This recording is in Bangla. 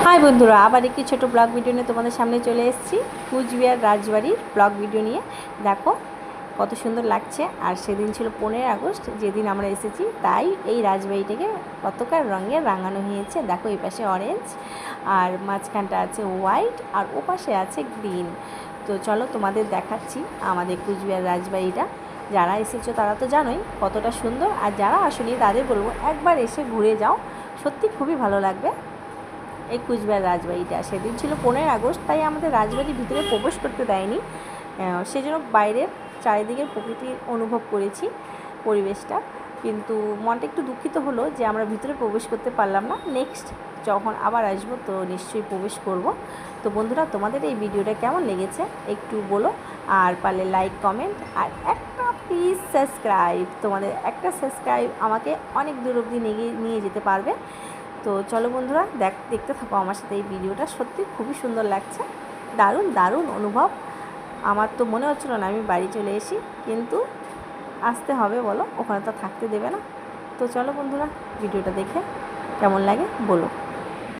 হাই বন্ধুরা, আবার একটি ছোট ব্লগ ভিডিও নিয়ে তোমাদের সামনে চলে এসেছি। কুচবিহার রাজবাড়ির ব্লগ ভিডিও নিয়ে। দেখো কত সুন্দর লাগছে। আর সেদিন ছিল 15 আগস্ট, যেদিন আমরা এসেছি, তাই এই রাজবাড়িটাকে পতাকার রঙে রাঙানো হয়েছে। দেখো এই পাশে অরেঞ্জ, আর মাঝখানটা আছে হোয়াইট, আর ও পাশে আছে গ্রিন। তো চলো তোমাদের দেখাচ্ছি আমাদের কুচবিহার রাজবাড়িটা। যারা এসেছো তারা তো জানোই কতটা সুন্দর, আর যারা আসেনি তাদের বলবো একবার এসে ঘুরে যাও, সত্যি খুবই ভালো লাগবে। এই কুচবিহার রাজবাড়িটা সেদিন ছিল 15 আগস্ট, তাই আমাদের রাজবাড়ির ভিতরে প্রবেশ করতে দেয়নি। সেজন্য বাইরের চারিদিকের প্রকৃতির অনুভব করেছি, পরিবেশটা। কিন্তু মনটা একটু দুঃখিত হলো যে আমরা ভিতরে প্রবেশ করতে পারলাম না। নেক্সট যখন আবার আসবো তো নিশ্চয়ই প্রবেশ করব। তো বন্ধুরা, তোমাদের এই ভিডিওটা কেমন লেগেছে একটু বলো, আর পারলে লাইক, কমেন্ট, আর একটা প্লিজ সাবস্ক্রাইব। তোমাদের একটা সাবস্ক্রাইব আমাকে অনেক দূর অবধি নিয়ে যেতে পারবে। তো চলো বন্ধুরা, দেখতে থাকো আমার সাথে এই ভিডিওটা। সত্যি খুবই সুন্দর লাগছে, দারুণ দারুণ অনুভব। আমার তো মনে হচ্ছিল না আমি বাড়ি চলে এসি, কিন্তু আসতে হবে, বলো, ওখানে তো থাকতে দেবে না। তো চলো বন্ধুরা, ভিডিওটা দেখে কেমন লাগে বলো।